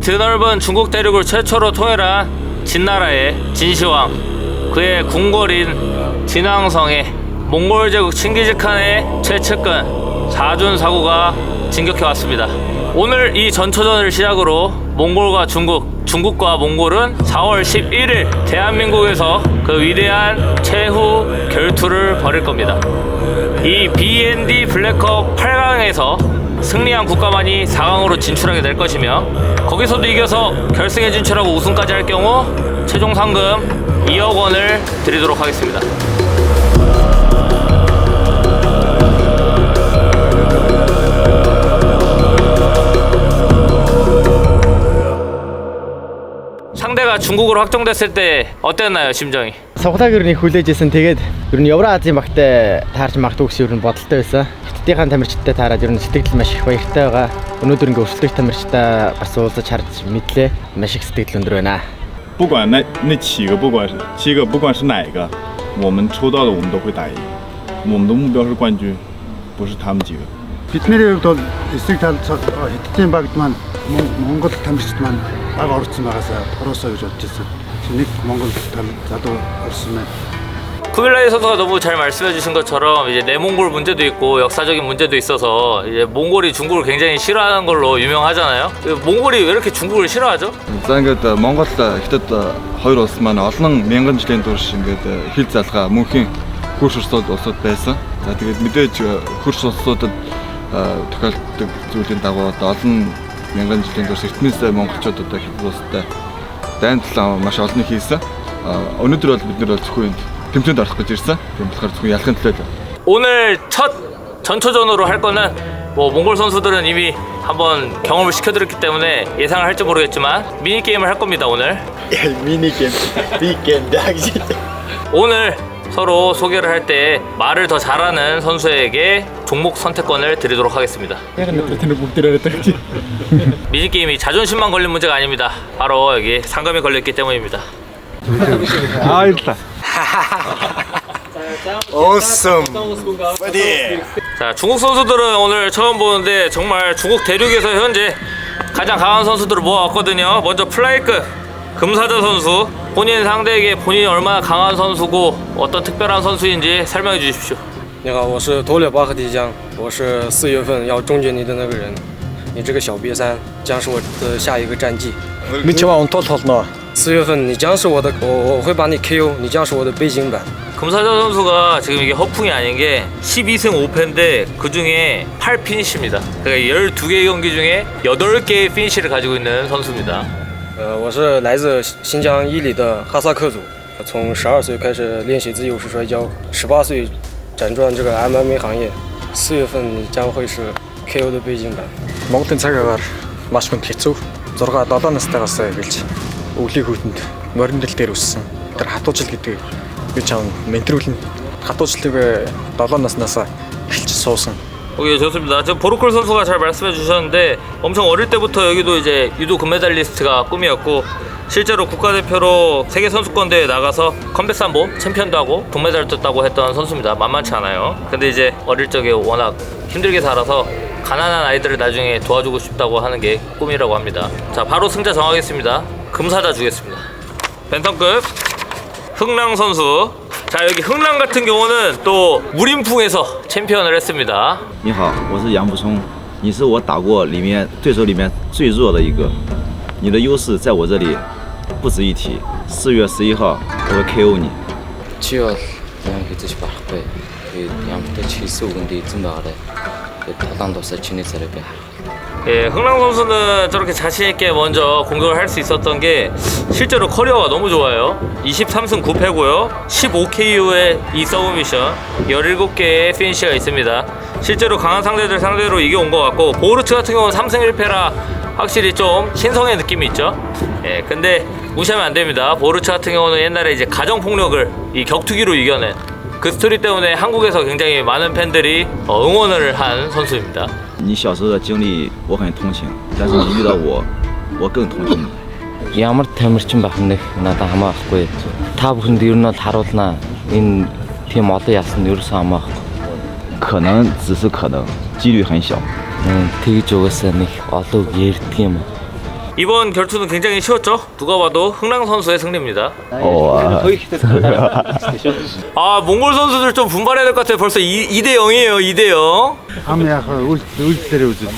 드넓은 중국 대륙을 최초로 통일한 진나라의 진시황, 그의 궁궐인 진왕성에 몽골 제국 칭기즈칸의 최측근 사준사구가 진격해왔습니다. 오늘 이 전초전을 시작으로 몽골과 중국과 몽골은 4월 11일 대한민국에서 그 위대한 최후 결투를 벌일 겁니다. 이 B&D 블랙컵 8강에서 승리한 국가만이 4강으로 진출하게 될 것이며, 거기서도 이겨서 결승에 진출하고 우승까지 할 경우 최종 상금 2억 원을 드리도록 하겠습니다. 상대가 중국으로 확정됐을 때 어땠나요, 심정이? Суглааг ер нь хүлээж исэн. Тэгээд ер нь Евразийн багтай таарч магадгүй гэсэн ер нь бодолтой байсан. Хиттийнхэн тамирчидтай таараад ер нь сэтгэл маш их баяртай байгаа. Өнөөдөр ингээ өрсөлдөх тамирчтай бас уулзаж харж мэдлээ. Маш их сэтгэл өндөр байна. 不管那7个，不管是哪一个，我们抽到的我们都会打赢。我们的目标是冠军，不是他们几个。 Бидний хувьд бол эсрэг талд Хятадын багт маань Монгол тамирчид маань баг орсон байгаасаа ороосоо гэж бодож байсан. Нэг Монгол залуу орсон байна. 쿠빌라이 선수가 너무 잘 말씀해 주신 것처럼 이제 내몽골 문제도 있고 역사적인 문제도 있어서 이제 몽골이 중국을 굉장히 싫어하는 걸로 유명하잖아요. 몽골이 왜 이렇게 중국을 싫어하죠? За ингээд Монгол Хятад хоёр улс маань олон мянган жилийн турш ингээд хил залгаа мөнхийн хөрш улсууд байсан. За тэгээд мэдээж хөрш улсуудад тохиолддог зүйлийн дагуу олон мянган жилийн турш эртнээс монголчууд одоо Хятад улстай дайндлаа маш олон хийсэн. Өнөөдөр бол бид нар зөвхөн тэмцээнд орох гэж ирсэн. Тийм болохоор зөвхөн ялахын төлөө. 오늘 첫 전초전으로 할 거는 뭐 몽골 선수들은 이미 한번 경험을 시켜드렸기 때문에 예상을 할지 모르겠지만 미니 게임을 할 겁니다. 오늘 Минигэм, бигэм дагж. 오늘 서로 소개를 할 때 말을 더 잘하는 선수에게 종목 선택권을 드리도록 하겠습니다. 미니 게임이 자존심만 걸린 문제가 아닙니다. 바로 여기 상금이 걸렸기 때문입니다. Awesome. 자, 중국 선수들은 오늘 처음 보는데 정말 중국 대륙에서 현재 가장 강한 선수들을 모아왔거든요. 먼저 플라이크 금사자 선수, 본인 상대에게 본인이 얼마나 강한 선수고 어떤 특별한 선수인지 설명해 주십시오. 你好，我是头列巴赫迪江，我是4月份要终结你的那个人。你这个小瘪三将是我的下一个战绩。 미치와 온톨 톨노. 4月份你将是我的，我会把你 KO， 你将是我的背景板。 금사자 선수가 지금 이게 허풍이 아닌 게 12승 5패인데 그 중에 8피니시입니다. 그러니까 12개의 경기 중에 8개의 피니시를 가지고 있는 선수입니다. 我是来自新疆伊犁的哈萨克族，从12岁开始练习自由式摔跤，18岁辗转这个 MMA 行业。4月份你将会是 KO 的背景板。 Монголын цаг агаар маш хүнд хэцүү. 6-7 настайгаас эхэлж өвлийн хүйтэнд мориндэл дээр өссөн. Тэр хатуужил гэдэг би чам ментрүүлэн хатуужилыг 7 наснаас эхэлж суусан. 오케이, 좋습니다. 지금 보르콜 선수가 잘 말씀해 주셨는데 엄청 어릴 때부터 여기도 이제 유도 금메달리스트가 꿈이었고 실제로 국가대표로 세계 선수권대회에 나가서 컴뱃삼보 챔피언도 하고 동메달도 땄다고 했던 선수입니다. 만만치 않아요. 근데 이제 어릴 적에 워낙 힘들게 살아서 가난한 아이들을 나중에 도와주고 싶다고 하는 게 꿈이라고 합니다. 자, 바로 승자 정하겠습니다. 금사자 주겠습니다. 벤턴급 흥랑 선수. 자, 여기 흥랑 같은 경우는 또 무림풍에서 챔피언을 했습니다. 你好，我是杨补充，你是我打过里面对手里面最弱的一个，你的优势在我这里不值一提。4月11号我会 KO 你。 7월 그냥 해주지 말고요. 양부터 치수 근데 좀 말해. 다단도 설치는 자르게. 예, 흥랑 선수는 저렇게 자신 있게 먼저 공격을 할 수 있었던 게 실제로 커리어가 너무 좋아요. 23승 9패고요. 15KO의 이 서브미션, 17개의 피니시가 있습니다. 실제로 강한 상대들 상대로 이겨온 것 같고, 보르츠 같은 경우는 3승 1패라 확실히 좀 신성의 느낌이 있죠. 예, 근데 무시하면 안 됩니다. 보르츠 같은 경우는 옛날에 이제 가정폭력을 이 격투기로 이겨낸 그 스토리 때문에 한국에서 굉장히 많은 팬들이 응원을 한 선수입니다. 你小时候的经历我很同情，但是你遇到我更同情你。 ямар тамирчин байх нэг надад хамаахгүй. Та бүхэнд ер нь бол харуулнаа. Энэ тийм олон яасан нь ерөөсөө хамаахгүй. 可能只是可能，几率很小。тэгж угаасаа нэг олон ярьдаг юм. 이번 결투는 굉장히 쉬웠죠? 누가 봐도 흥랑 선수의 승리입니다. 아, 몽골 선수들 좀 분발해야 될 것 같아요. 벌써 2대 0이에요. 2대 0. ам яг 울 дээр үзэж.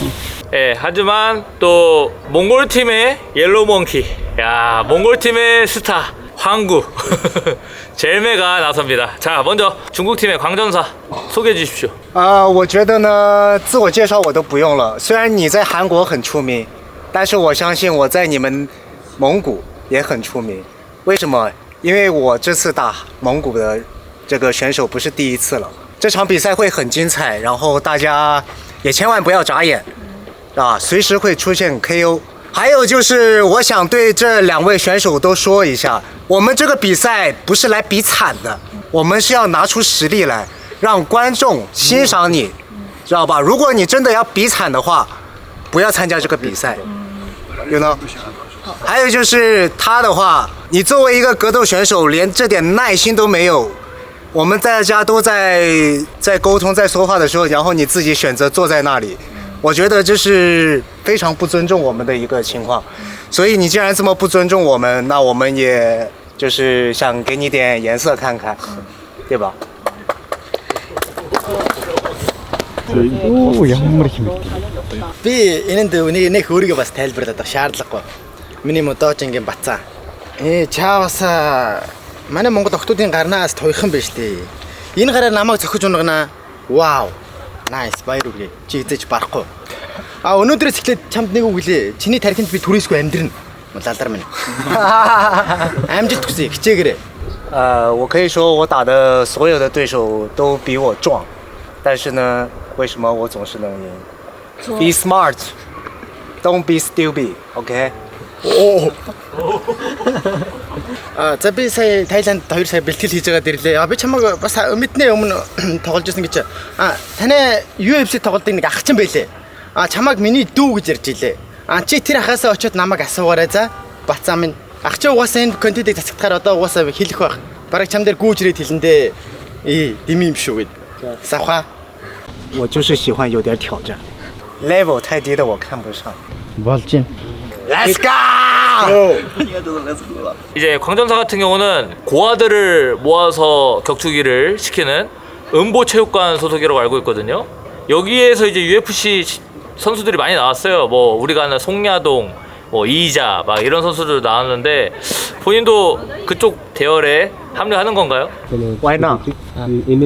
예, 하지만 또 몽골 팀의 옐로우 몽키, 야, 몽골 팀의 스타 황구 젤메가 나섭니다. 자, 먼저 중국 팀의 광전사 소개해 주십시오.我觉得呢，自我介绍我都不用了。虽然你在韩国很出名，但是我相信我在你们蒙古也很出名。为什么？因为我这次打蒙古的这个选手不是第一次了。这场比赛会很精彩，然后大家也千万不要眨眼啊，随时会出现 KO。还有就是，我想对这2位选手都说一下，我们这个比赛不是来比惨的，我们是要拿出实力来，让观众欣赏你，知道吧？如果你真的要比惨的话，不要参加这个比赛，you know。还有就是他的话，你作为一个格斗选手，连这点耐心都没有。我们大家都在沟通、在说话的时候，然后你自己选择坐在那里。我觉得这是非常不尊重我们的一个情况，所以你既然这么不尊重我们，那我们也就是想给你点颜色看看，对吧？ Би энэнд нэг өөрийгөө бас тайлбарлаад шаардлагагүй. Миний модожингийн бацаа. Чаавас манай Монгол охтуудын гарнаас туйхан биш дээ. Энэ гараар намайг зохиж унгана. Вау. Nice баяр үргээ. Чи эзэж барахгүй. Өнөөдрөөс эхлээд чамд нэг үг хэлээ. Чиний тархинд би түрээсгүй амьдрна. Лалдар минь. Амжилт хүсье. хичээгээрэй. 我可以说我打的所有的对手都比我壮，但是呢，为什么我总是能赢 ？Be smart, don't be stupid, OK？ За би сая Таиланд 2 сая бэлтгэл хийж байгаа дэрлээ. Би чамайг бас мэднэ өмнө тоглож ирсэн гэж. Танай UFC тоглолтын нэг ах чинь байлээ. Чамайг миний дүү гэж ярьж илээ. Чи тэр ахаасаа очиод намайг асуугаарай за. Бацаа минь. Ах чи угаасаа энэ контентыг засагдахаар одоо угаасаа хэлэх байх. Бараг чам дээр гүүжрээд хэлэндээ. Дими юм шүү гэд. Савха. 我就是喜欢有点挑战 ，level 太低的我看不上。 болж Let's go! 이제 광전사 같은 경우는 고아들을 모아서 격투기를 시키는 은보체육관 소속이라고 알고 있거든요. 여기에서 이제 UFC 선수들이 많이 나왔어요. 뭐 우리가 아는 송야동, 뭐 이자 막 이런 선수들 나왔는데 본인도 그쪽 대열에 합류하는 건가요? Why not?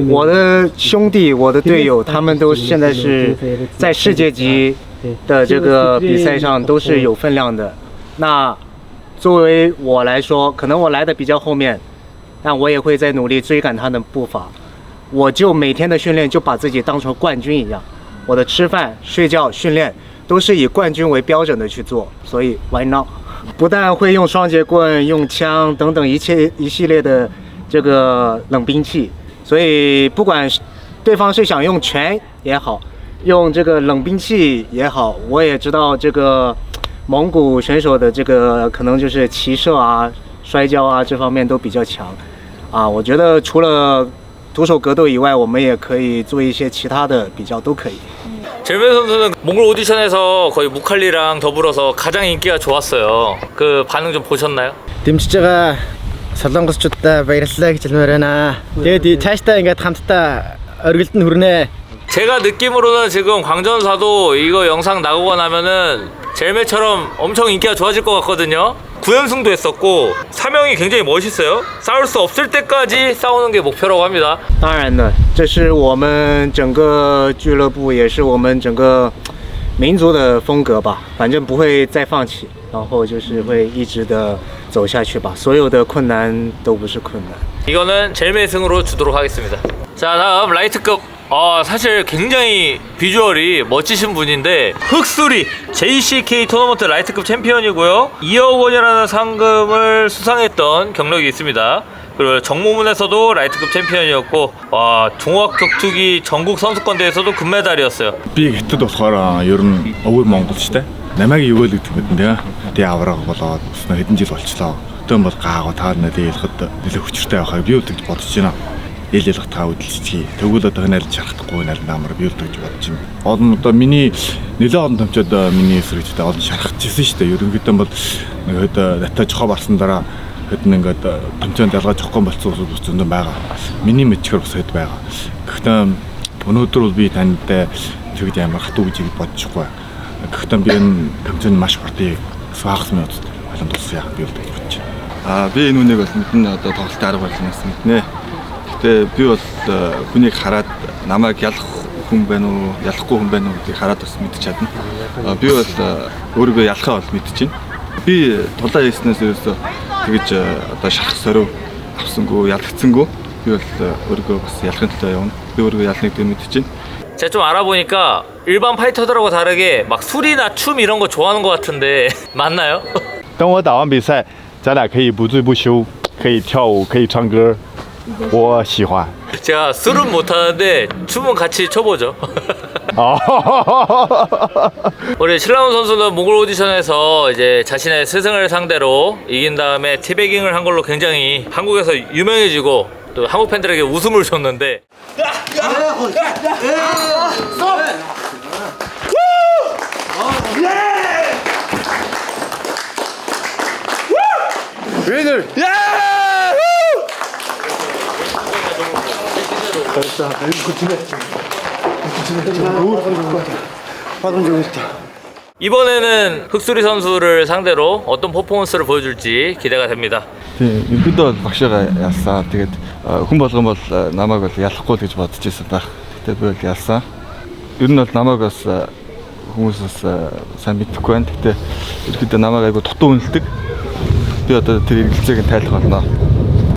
我的兄弟，我的队友，他们都现在是在世界级的这个比赛上都是有分量的。那作为我来说，可能我来的比较后面，但我也会在努力追赶他的步伐。我就每天的训练就把自己当成冠军一样，我的吃饭、睡觉、训练都是以冠军为标准的去做。所以 Why not？ 不但会用双节棍、用枪等等一系列的这个冷兵器，所以不管对方是想用拳也好，用这个冷兵器也好，我也知道这个蒙古选手的这个可能就是骑射啊、摔跤啊这方面都比较强啊。我觉得除了徒手格斗以外，我们也可以做一些其他的比较，都可以。 젤메 선수는 몽골 오디션에서 거의 무칼리랑 더불어서 가장 인기가 좋았어요. 그 반응 좀 보셨나요? дэмжиж байгаа солонгосчуудаа баярлалаа гэж хэлмээр байна. Тэгээд цаашдаа ингээд хамтдаа оргилд нь хүрнэ. 제가 느낌으로는 지금 광전사도 이거 영상 나오고 나면은 젤메처럼 엄청 인기가 좋아질 것 같거든요. 9연승도 했었고 사명이 굉장히 멋있어요. 싸울 수 없을 때까지 싸우는 게 목표라고 합니다. 当然的，这是我们整个俱乐部，也是我们整个民族的风格吧。反正不会再放弃，然后就是会一直的走下去吧。所有的困难都不是困难。 이거는 젤메 승으로 주도록 하겠습니다. 자, 다음 라이트급. 사실 굉장히 비주얼이 멋지신 분인데 흑수리 JCK 토너먼트 라이트급 챔피언이고요. 2억 원이라는 상금을 수상했던 경력이 있습니다. 그리고 정모문에서도 라이트급 챔피언이었고 종합 격투기 전국 선수권 대회에서도 금메달이었어요. Би хэтэд болохоор ер нь өвөр монголчтай. Намайг юу л гэдэг юм бэ? Тэгээ авраг болоод хэдэн жил болчлоо. Тэгвэл бол гаагаа таарна дийлэхэд нэлээд хүчтэй байхаа би үтгэж бодож байна. ээлэлгатгаа үдэлцгий. Тэгвэл одоо нарийн шархдахгүй нарийн намар биелдэг гэж бодож байна. Олон одоо миний нэлээд олон томчууд миний эсрэгчтэй олон шархчихсан шүү дээ. Ерөнхийдөө бол нэг дата жохоо барсан дараа хэд нэгээд томчоонд ялгаж өгөхгүй болсон хүмүүс зөндөө байгаа. Миний мэдчээр бас хэд байгаа. Гэхдээ өнөөдөр бол би танд тэгж амар хатуу гэж бодчихгүй. Гэхдээ би энэ томчоонд маш хурдыг саагс минут халуун тулсан яах би бол гэж бодож байна. Би энэ үнийг бол мэднэ одоо тоглолтын арга барилнаас мэднэ. Гэтэ би бол хүнийг хараад намайг ялах хүн байна уу, ялахгүй хүн байна уу гэдгийг хараад бас мэдчих чадна. Би бол өөрийгөө ялахаа бол мэдчихэв. Би тулаа хийснээс ерөөсөө тэгж одоо шарах сорив авсангүй, ялгцсангүй. Би бол өөрийгөө бас ялахын төлөө явна. Би өөрийгөө ялныг дэг мэдчихэв. 제가 좀 알아보니까 일반 파이터들하고 다르게 막 술이나 춤 이런 거 좋아하는 것 같은데 맞나요? 等我打完比赛，咱俩可以不醉不休，可以跳舞，可以唱歌，我喜欢。 제가 술은 못하는데 춤은 같이 춰보죠. 우리 신라운 선수는 몽골 오디션에서 이제 자신의 스승을 상대로 이긴 다음에 티베깅을 한 걸로 굉장히 한국에서 유명해지고 또 한국 팬들에게 웃음을 줬는데 이번에는 흑수리 선수를 상대로 어떤 퍼포먼스를 보여줄지 기대가 됩니다. Тийм, ерөнхийдөө бол багшаа ялсан. Тэгээд хүн болгон бол намайг бол ялахгүй гэж бодож ирсэн байх. Тэгтээ би бол ялсан. Ер нь бол намайг бас хүмүүсээс сайн мэдхгүй байна. Тэгтээ ерөнхийдөө намайг айгу дутуу үнэлдэг. Би одоо тэр эргэлзээг нь тайлах болно.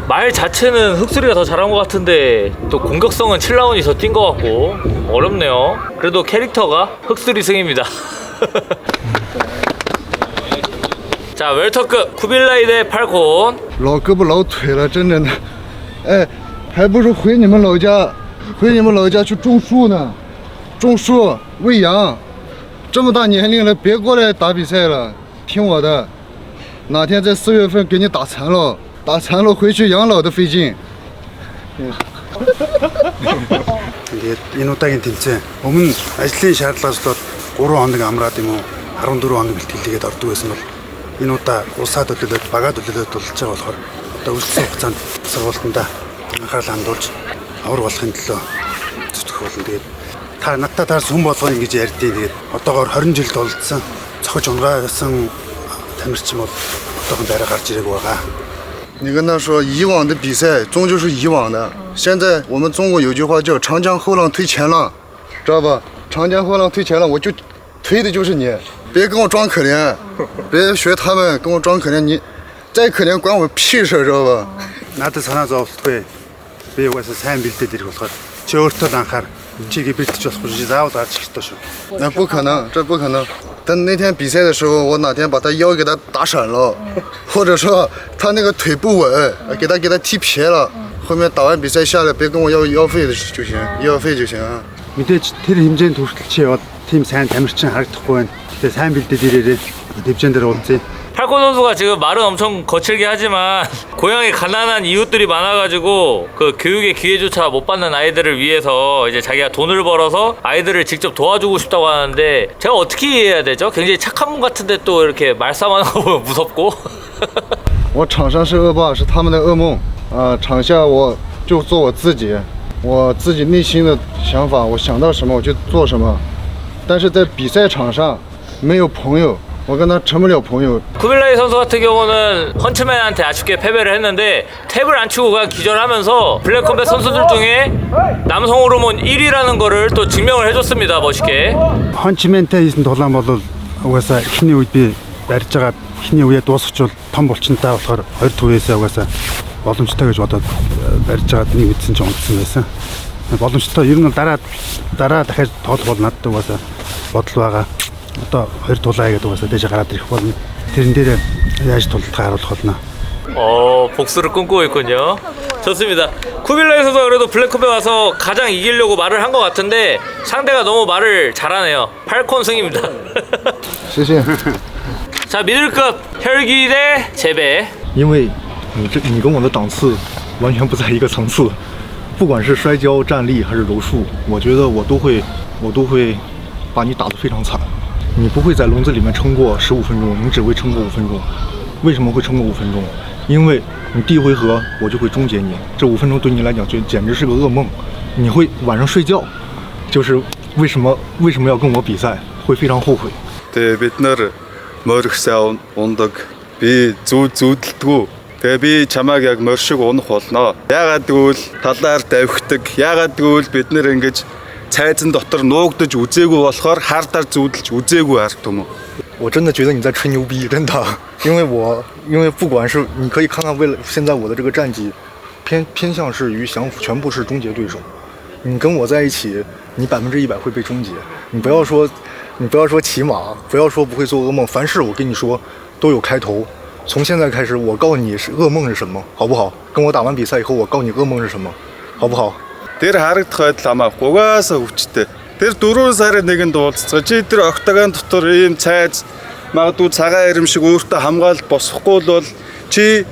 말 자체는 흑수리가 더 잘한 것 같은데 또 공격성은 7라운이 더 뛴 것 같고 어렵네요. 그래도 캐릭터가 흑수리 승입니다. 자, 웰터급 쿠빌라이 대 팔콘. 老胳膊老腿了，真的呢。哎，还不如回你们老家，回你们老家去种树呢，种树喂羊。这么大年龄了，别过来打比赛了，听我的。哪天在4月份给你打残了，打残了回去养老都费劲。Тэгээд энэ удаагийн тэмцээн өмнө ажлын шаардлагаас болоод 3 хоног амраад юм уу 14 хоног бэлтгэлгээд ордог байсан бол энэ удаа улсаа төлөвлөд багаа төлөвлөд болж байгаа болохоор одоо үлдсэн хугацаанд сургалтанда анхаарал хандуулж авар болохын төлөө зүтгэх болно. Тэгээд та надтай таарс хүн болгоо ингэж ярьдیں۔ Тэгээд одоогоор 20 жил тулдсан цохиж унгаагсан тамирчин бол одоохон дараа гарч ирээг байгаа. 你跟他说，以往的比赛终究是以往的。现在我们中国有句话叫“长江后浪推前浪”，知道吧？长江后浪推前浪，我就推的就是你，别跟我装可怜，别学他们跟我装可怜，你再可怜关我屁事，知道吧？ 나도 санаа зовлтгүй. Би угаасаа сайн бэлдээд ирэх болохоор чи өөртөө анхаар. Чигээ бэлтэж болохгүй заавал гарч ирэх шүү. 那不可能，这不可能。等那天比赛的时候，我哪天把他腰给他打闪了，或者说他那个腿不稳，给他踢撇了。后面打完比赛下来，别跟我要药费就行，医药费就行啊。 мэдээж тэр хэмжээнд хүртэл чи яваад тийм сайн тамирчин харагдахгүй байна. Тэгээ сайн бэлдээд ирээрээ дэвжэн дээр уулзъя. 팔콘 선수가 지금 말은 엄청 거칠게 하지만 고향에 가난한 이웃들이 많아가지고 그 교육의 기회조차 못 받는 아이들을 위해서 이제 자기가 돈을 벌어서 아이들을 직접 도와주고 싶다고 하는데 제가 어떻게 이해해야 되죠? 굉장히 착한 분 같은데 또 이렇게 말싸움하는 거 보면 무섭고 我场上是恶霸，是他们的噩梦啊！场下我就做我自己，我自己内心的想法，我想到什么我就做什么。但是在比赛场上没有朋友，我跟他成不了朋友。 쿠빌라이 선수 같은 경우는 헌츠맨한테 아쉽게 패배를 했는데 탭을 안 치고 그냥 기절하면서 블랙컴뱃 선수들 중에 남성 호르몬 1위라는 거를 또 증명을 해줬습니다. 멋있게. 헌치멘тэй хийсэн тулаан бол угаасаа эхний үед би барьж байгаа эхний үе дуусчихвол том булчинтай болохоор 2 түвээсээ угаасаа боломжтой гэж бодоод барьж байгаад нэг мэдсэн ч унтсан байсан. Боломжтой ер нь дараа дахиад тоолох бол надад угаасаа бодол байгаа. Одоо 2 тулаа гэдэг угаасаа дэж гараад ирэх болно. Тэрэн дээр яаж тултгаа харуулах болно. 복수를 꿈꾸고 있군요. 좋습니다. 쿠빌라이 선수가 그래도 블랙컴뱃 와서 가장 이기려고 말을 한 것 같은데 상대가 너무 말을 잘하네요. 팔콘 승입니다. 谢谢。 자, 미들급 혈기 대 재배. 因为你跟我的档次完全不在一个层次，不管是摔跤、站立还是柔术，我觉得我都会把你打得非常惨。你不会在笼子里面撑过15分钟，你只会撑过5分钟。为什么会撑过5分钟？因为你第一回合我就会终结你，这5分钟对你来讲简直是个噩梦。你会晚上睡觉，就是为什么要跟我比赛，会非常后悔。 Тэгээ бид нар морьгсаа ундаг би зүудэлдэггүй. Тэгээ би чамааг яг морь шиг унах болно. Яагаад гэвэл талаар давхидаг. Яагаад гэвэл бид нар ингэж цайзан дотор нуугдаж үзээгүй болохоор хардаар зүудэлж үзээгүй ард юм уу? 我真的觉得你在吹牛逼，真的，因为不管是你可以看看，为了现在我的这个战绩，偏向是于降服，全部是终结对手。你跟我在一起，你100%会被终结。你不要说骑马，不要说不会做噩梦，凡事我跟你说都有开头。从现在开始，我告诉你是噩梦是什么，好不好？跟我打完比赛以后，我告诉你噩梦是什么，好不好？ Тэр харагдах байдал хамаа угаасаа хүчтэй. Тэр 4 сарын нэгэнд уулзсан. Чи тэр октагон дотор ийм цайз магадгүй цагаан ирэм шиг өөртөө хамгаалт босохгүй бол чи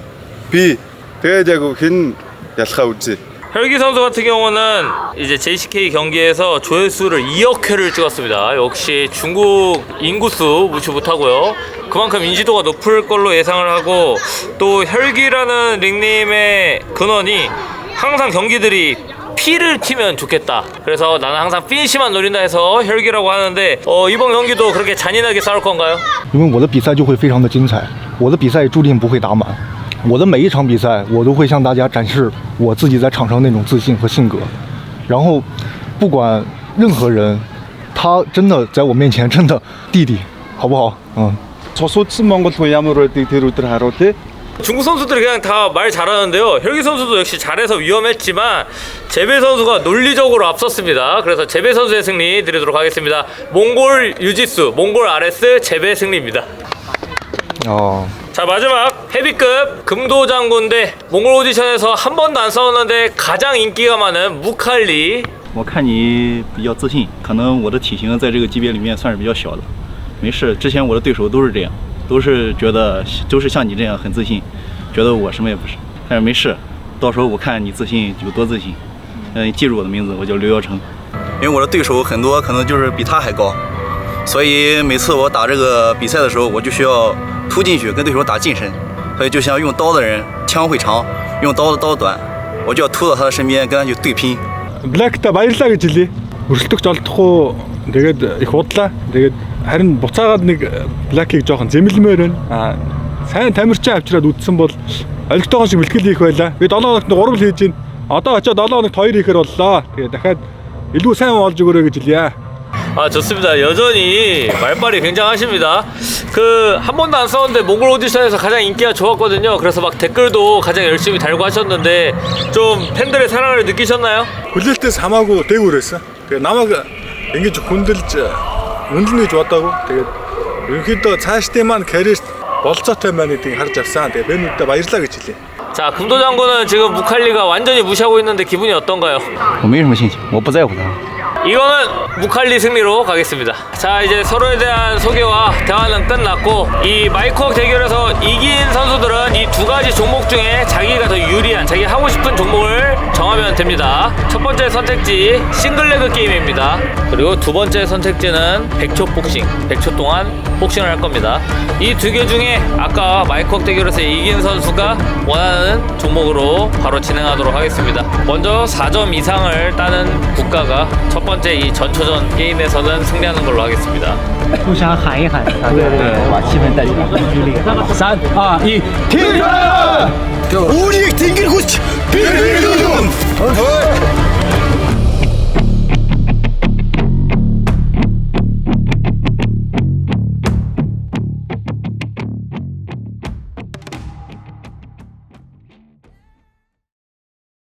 би тэгээд яг хэн ялхаа үзье. 혈기 선수 같은 경우는 이제 JCK 경기에서 조회수를 2억 회를 찍었습니다. 역시 중국 인구수 무시 못하고요. 그만큼 인지도가 높을 걸로 예상을 하고 또 혈기라는 닉네임의 근원이 항상 경기들이 피를 튀면 좋겠다. 그래서 나는 항상 피니시만 노린다 해서 혈기라고 하는데 이번 경기도 그렇게 잔인하게 싸울 건가요? 因为我的比赛就会非常的精彩，我的比赛注定不会打满，我的每一场比赛我都会向大家展示我自己在场上那种自信和性格，然后不管任何人，他真的在我面前真的弟弟，好不好？嗯。 저소친 몽골 ямар байдгийг тэр өдөр харуулъя. 중국 선수들이 그냥 다 말 잘하는데요. 혈기 선수도 역시 잘해서 위험했지만 제배 선수가 논리적으로 앞섰습니다. 그래서 제배 선수의 승리 드리도록 하겠습니다. 몽골 유지수, 몽골 RS 제배 승리입니다. 자, 마지막 헤비급 금도장군 대 몽골 오디션에서 한 번도 안 싸웠는데 가장 인기가 많은 무칼리. 我看你比较自信，可能我的体型在这个级别里面算是比较小的。没事，之前我的对手都是这样，都是觉得都是像你这样很自信，觉得我什么也不是。但是没事，到时候我看你自信有多自信。记住我的名字，我叫刘耀成。因为我的对手很多可能就是比他还高，所以每次我打这个比赛的时候，我就需要突进去跟对手打近身。所以就像用刀的人枪会长，用刀的刀短，我就要突到他的身边跟他去对拼。 Black-та баярлаа гэж хэлье. Өрсөлдөгч олдохгүй тэгээд их удлаа. Тэгээд харин буцаагаад нэг Black-ийг жоохон зэмлэмээр байна. Сайн тамирчин авчираад үдсэн бол олигтойгоо шиг бэлтгэл хийх байлаа. Би 7 хоногт 3 л хийж гин. Одоо очиод 7 хоногт 2 хийхээр боллоо. Тэгээд дахиад илүү сайн олж өгөөрэй гэж хэлье. 아, 좋습니다. 여전히 말빨이 굉장하십니다. 한 번도 안 싸웠는데 몽골 오디션에서 가장 인기가 좋았거든요. 그래서 막 댓글도 가장 열심히 달고 하셨는데 좀 팬들의 사랑을 느끼셨나요? Хүлээлтээс хамаагүй дээгүүр байсан. Тэгээд намайг ингэж хүндэлж үнэлнэ гэж бодоагүй. Тэгээд ерөнхийдөө цаашдын маань карьерт болцоотой байна гэдгийг харж авсан. Тэгээд бэнүүдтэй баярлаа гэж хэлье. 자, 금도장군은 지금 무칼리가 완전히 무시하고 있는데 기분이 어떤가요? 我没什么信心，我不在乎他。 이거는 무칼리 승리로 가겠습니다. 자, 이제 서로에 대한 소개와 대화는 끝났고 이 마이크웍 대결에서 이긴 선수들은 이 두 가지 종목 중에 자기가 더 유리한 자기 하고 싶은 종목을 정하면 됩니다. 첫 번째 선택지 싱글레그 게임입니다. 그리고 두 번째 선택지는 100초 복싱, 100초 동안 복싱을 할 겁니다. 이 두 개 중에 아까 마이크웍 대결에서 이긴 선수가 원하는 종목으로 바로 진행하도록 하겠습니다. 먼저 4점 이상을 따는 국가가 첫 번째 이 전초전 게임에서는 승리하는 걸로 하겠습니다. 互相喊一喊，对，把气氛带起来。3、2、1， 우리 댕길 고치 빌빌